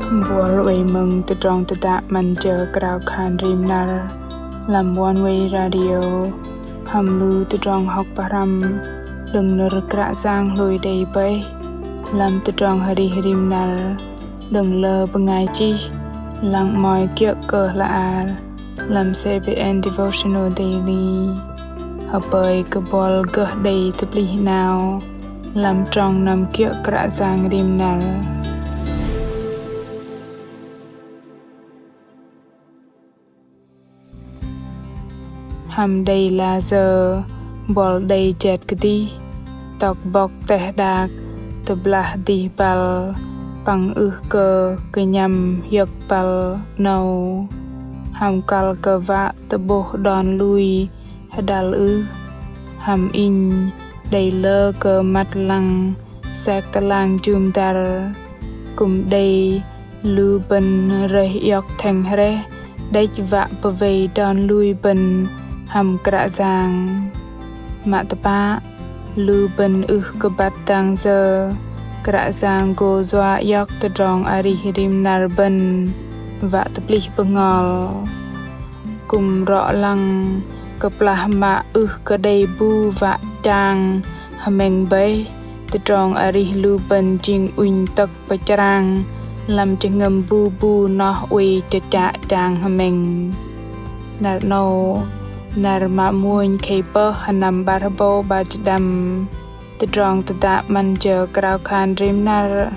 Buol way mừng từ trong từ tạ mình chờ crowd khan rim nar làm one way radio hầm lưu từ trong học param đừng nở kra sang lùi đầy bay làm từ trong hari rim nar đừng lơ bengai chi lặng mỏi kia cờ là làm CBN devotional daily hợp bơi cơ bol gỡ đầy tập li nào làm trong nằm kia kra sang rim nar hầm đầy là giờ bol đầy chẹt cái đi tóc bọc teh đạc tập lah đi bal bằng cơ cái nhằm giật bal nâu hầm cal cơ vạ tập bộ đòn lui đal hầm in đầy lơ cơ mặt lăng sạc tà lang chùm tar cùng đầy lưu bần rây giọt thành rê đếch vạ bà vây đòn lui bần hầm kra giang mạ tập bạ lưu bần cơ bát tang giờ kra giang go doa giọt tà rong ari hirim nar bần vạ tập lih bengol cùng rõ lăng cơ plah mạ cơ đầy bu vạ trang hameng bay tà rong ari lưu bần ching uin tak bacharang làm cho ngầm bu bu nó uy cho chạ trang hameng nar no nar ma muin keeper hanam barbo bajadam tà rong tà tạ man chờ crowd khan rim nar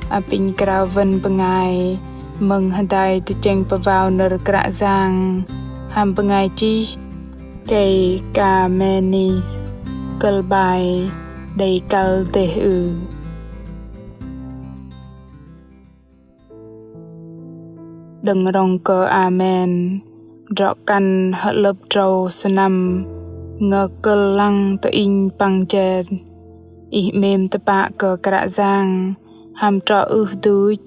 apin crowd vân bengai mừng hadai tà cheng pa vào nar kra giang ham bengai chi kay ka meni kal bai đầy kal te đừng rong cơ amen rõ căn hất lớp trâu sânam ngờ cơ lăng tự in bằng chèn ý mềm tập bạ cơ kra giang ham trọ đuôi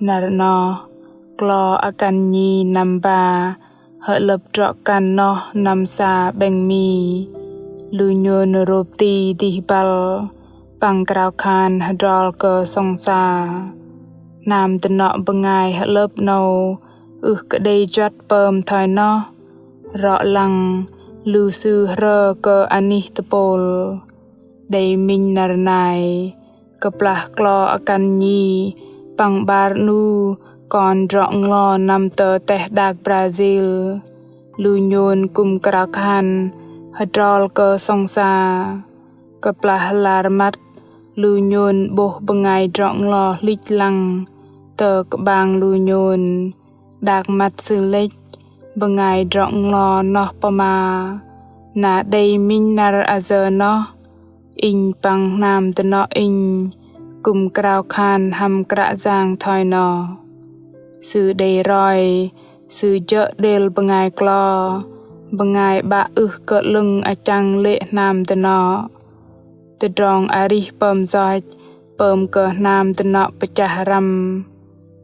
nar no klo akan nhi nam ba hất lớp rõ căn no nam sa beng mi lu nhon rộp ti đi bal bằng crowd khan hadrol cơ song sa nam tận nọ bengai hất lớp nâu cái đây chót bơm thời nó rõ lăng lưu sư rơ cơ ani tepol đầy minh nar nai keplah klo akan nhi pang bar nu còn rọng lo nam tờ teh dak Brazil lưu nhôn kum krakhan hadrol cơ song sa keplah larmat lưu nhôn boh bengai rọng lo lich lăng tờ bang lưu nhôn đạc mặt sư lệch bengai rộng lo nó pa ma na đây minh nar azơ nó in pang nam tơ nó in cùng crowd khan ham kra giang thoi nó sư đầy roi sư chợ del bengai klo bengai ba cỡ lưng chang lệ nam tơ nó tơ rong ari pom zoi pom cơ nam tơ nó pecah ram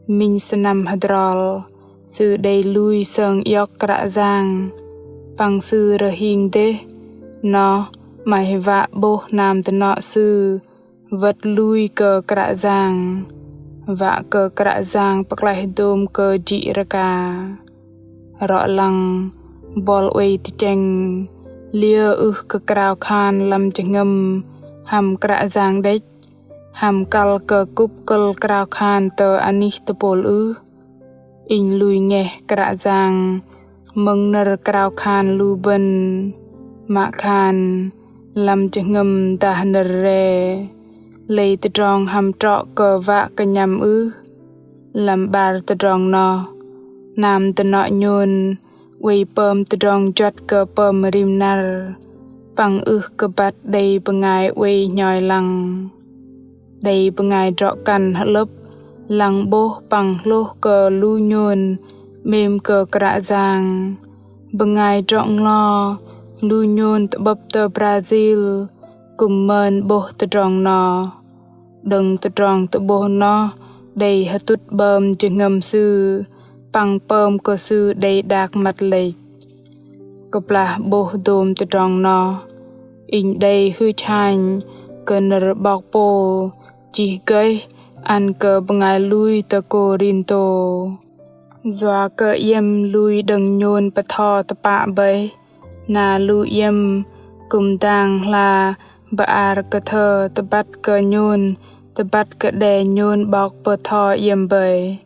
minh sanam hadrol sư đầy lui sơn yok kra giang bằng sư rơ hình thế nó mày vạ bố nam tơ nọ sư vật lui cơ kra giang vạ cơ kra giang pak lai dom cơ ji raka rõ lăng bol uy ti cheng lia cơ krao khan lam chengam ham kra giang đếch ham kal cơ cúp kal krao khan tơ ani tepol in lui nghe kra giang mừng nar crowd khan lu ben ma khan lam chengam ta nar re lei tơ rong ham trọ cơ vạ cơ nhằm lam bar tơ rong no nam tơ nọ nhôn quay pom tơ rong chót cơ pom rim nar bằng cơ bát đầy bengai quay nhoi lăng đầy bengai trọ căn hất lớp lăng bố bằng lô cơ lu nhôn mềm cơ kra giang bengai rộng lo lu nhôn tự bập tờ Brazil cùng mơn bố tự rong nó đừng tự rong tự bố nó đầy hạt tút bơm chừng ngầm sư bằng bơm cơ sư đầy đạc mặt lệch cập là bố đồm tự rong nó in đầy hư chanh cơ nở bọc bồ chỉ gây ăn cờ bngay lui tờ cô rin tô doa cờ yếm lui đừng nhôn bật thọ tập bạ bấy na lui yếm cùng tang là bà ar cờ thơ tập bắt cờ nhôn tập bắt cờ đè nhôn bọc bật thọ yếm bấy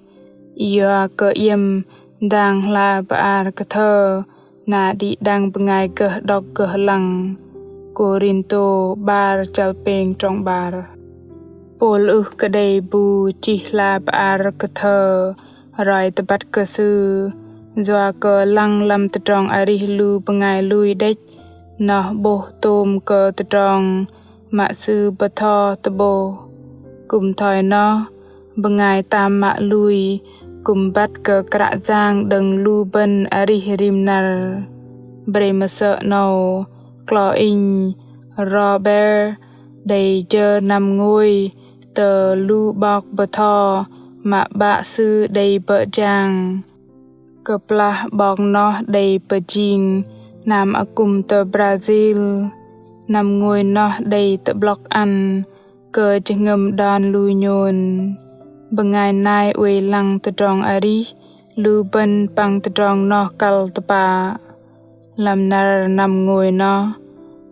ia cờ yếm đang là bà ar cờ thơ na đi đang bngay cờ đọc cờ lăng Corinto bar chalpeng trong bar Pol cờ đầy bù chỉ là bà ar cờ thơ rồi tập bắt cờ sư doa cờ lăng lâm tập trong ari lu bngay lui đếch nó bố tôm cờ tập trong mạ sư bờ thọ tập bồ cùng thời nó bngay tam mạ lui cùng bắt cờ krạ giang đừng lu bên ari rim nar bề mà sợ nào clo in Robert đầy chờ nằm ngôi tờ lu bọc bờ thọ mà bạ sư đầy bờ giang cờ pla bọc nó đầy bờ jing nằm ở cùng tờ Brazil nằm ngồi nó đầy tờ block ăn cờ chừng ngầm đòn lui nhôn bằng ngày nay uy lăng tờ tròn ari lu bên bằng tờ tròn nó cal tờ ba làm nar nằm ngồi nó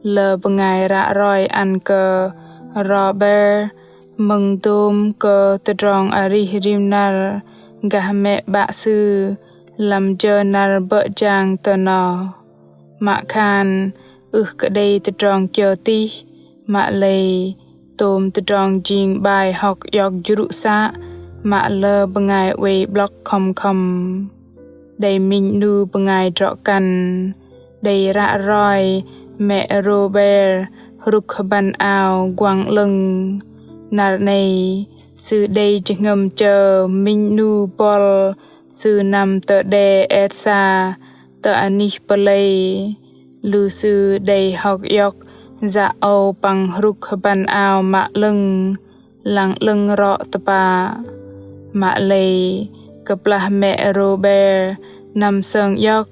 lờ bằng ngày rạ roi ăn cờ Robert mừng tôm cờ tờ tròn ari rim nar gà mẹ bạ sư làm chờ nar bợ giang tờ nó mạ khan cờ đây tờ tròn chờ ti mạ lầy tôm tờ tròn jing bài học yọc dụ sa mạ lờ bằng ngày uy block com đầy mình nu bằng ngày trọ cần đầy rạ roi mẹ Robert rục ban ao quang lưng nar này sư đây chỉ ngầm chờ minh nu bol sư nằm tờ đè etsa tờ anih play lưu sư đầy học yọc dạ âu bằng rục ban ao mạ lưng lăng lưng rọ tập ba mạ lầy cập là mẹ Robert nằm sơn yọc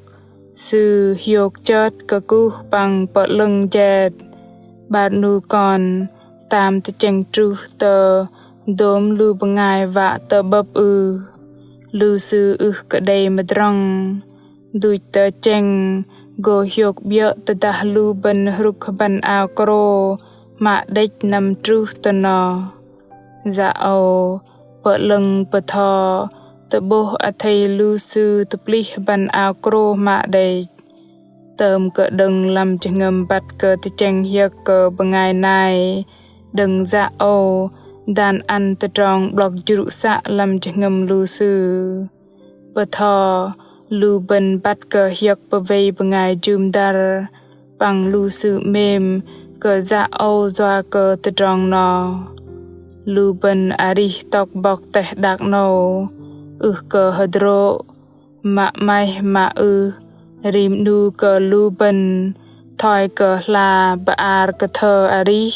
sư hiộc chớt cơ cú bằng bờ lưng chẹt bạn nu còn tam tờ chanh tru tờ đốm lưu bằng ngày vạ tờ bập lưu sư cờ đầy mà drong đuôi tờ chanh go hiộc bịa tờ đah lưu bên rục ban ao kro mà đếch nằm tru tờ nọ dạ âu bờ lưng bờ thọ tờ bố à thầy lưu sư tập lý ban ao kro mạ đầy tờm cỡ đừng làm cho ngầm bắt cờ tờ chanh hiệc cờ bằng ngày này đừng dạ âu đàn ăn tờ tròn blog dụ xạ làm cho ngầm lưu sư bờ thọ lưu bên bắt cờ hiệc bờ vây bằng ngày dùm dar bằng lưu sư mềm cờ dạ âu doa cờ tờ tròn nọ lưu bên ari tóc bọc tẻ đặc nâu cờ hydro mạ mai mạ rim nu cờ lưu bên thoi cờ là bà ar cờ thơ ari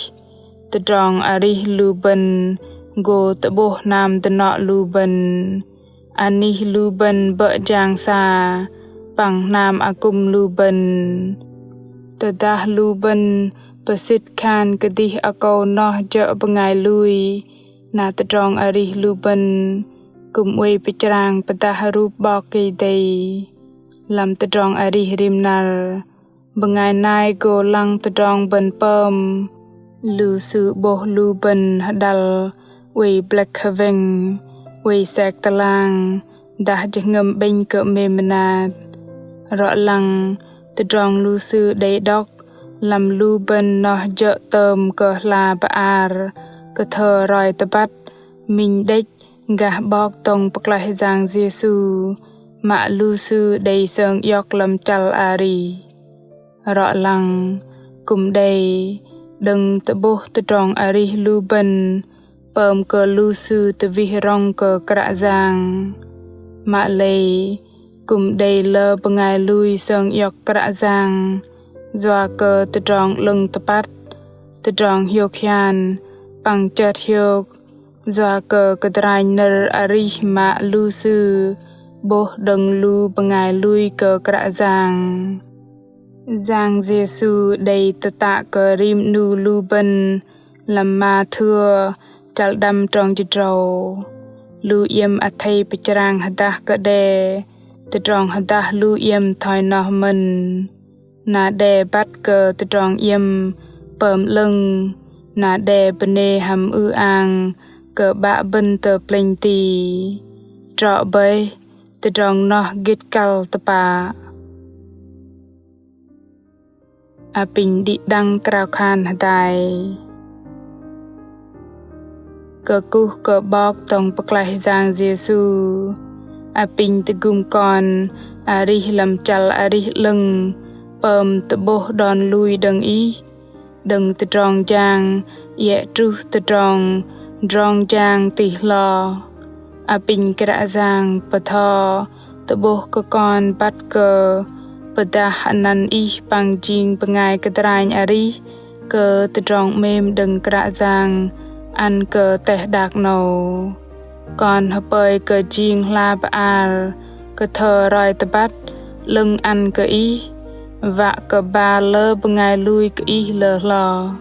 tờ tròn ari lưu bên go tờ bố nam tờ nọ lưu bên ani lưu bên bợ giang xa bằng nam a cung lưu bên tờ đa lưu bên bờ xít khan cờ đi a câu nó chợ bằng ngày lui na tờ tròn ari lưu bên cùng uy bê trang bà ta harup bọc kỳ đầy làm tờ tròn ari rim nar bằng ngày nay go lăng tờ tròn bên pơm lưu sư bố lưu bên dal uy black having uy sạc tờ lang đã chắc ngầm bên cỡ mềm nạt rõ lăng tờ tròn lưu sư đầy đọc làm lưu bên nó dợ tơm cỡ là bà ar cỡ thơ rồi tờ bắt mình đếch gà bọc tông bạc lại giang Giê-xu mạ lưu sư đầy sơn yọc lâm chal ari rõ lăng cùng đầy đừng tờ bố tờ tròn ari lưu bên bơm cờ lưu sư tờ vi rong cờ krạ giang mạ lầy cùng đầy lơ bằng ngày lui sơn yọc krạ giang doa cờ tờ tròn lưng tờ bắt tờ tròn hiộc hiàn bằng chợt hiộc doa cờ cờ trai nơ ari mạ lưu sư bố đừng lưu bằng ngày lui cờ krạ giang giang Giê-xu đầy tờ tạ cờ rim nu lưu bên làm ma thưa chal đâm trong chữ trầu lưu yếm a thay bạch rang hada cơ đê từ trong hada lưu yếm thoi nọ mình na đê bắt cơ từ trong yếm bơm lưng na đê bene hầm ư ang cơ bạ bên tờ pleng tì trọ bơi từ trong nọ gít cal tập ba a pin đi đăng krao khan hadai cơ cu cơ bọc tông bạc lại giang Giêsu a pin từ gum con a ri làm chal a ri lưng bơm từ bố đòn lui đằng ý đằng từ trong giang ye tru từ trong giang tì lo a pin kra giang patho từ bố cơ con bắt cơ pada anan i pang jing pengai ketrain ari ke tedrong mem deng kra giang an ke teh dak no kon hapoi ke jing la baal ke thơ roi tabat lưng an ke i va ke ba le pengai lui ke i le lo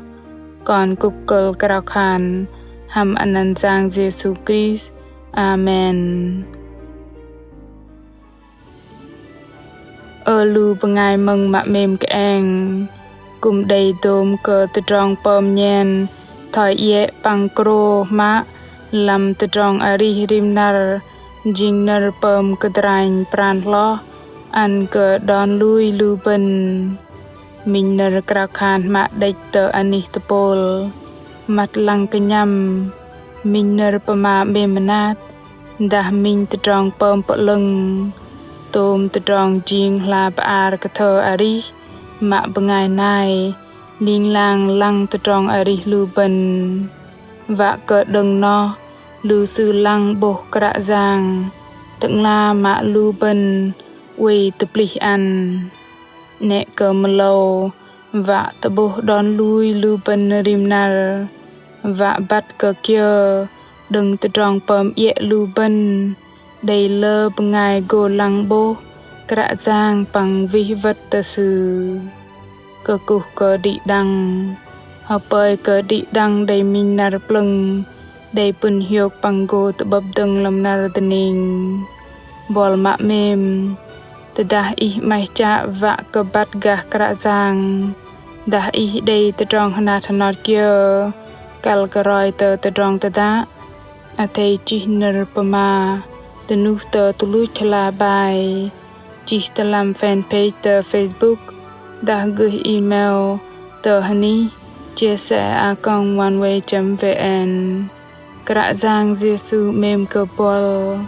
kon kup kel kra khan ham anan giang Jesu Christ amen lu pengai meng mak mem ke ang kum dei dom ke tedrong pom nyen thoi ye pang kro ma lam tedrong ari rim nar jing nar pom ke drain pran lo an ke don lui lu ben min nar kra khan ma dei te anih tepol mat lang kenyam min nar pama memanat dah min tedrong pom pe leng tôm từ trong jing la baar ke thơ ari ma bengai nai ling lang lang từ trong ari lu ben va ke deng no lu sư lang bo kra giang teng la ma lu ben we te plih an ne ke melo va te bo don lui lu ben rim nar va bat ke kyo deng từ trong pom ye lu ben đầy lơ bengai go lang bo kra giang pang vi vật tơ sư cơ cu cơ đi đăng hopơi cơ đi đăng đầy min nar plung đầy pun hiok pang go te bab deng lam nar tening bol ma mem te dah i mai cha va ke bat gah kra giang dah i đầy te trong hana thanot kyo kal karoi te trong te da athei chi nar pama tenu tờ tulu chala bài chỉ làm fanpage tờ Facebook đã gửi email tờ honey chia sẻ @oneway.vn kra giang Giêsu mem cơ bol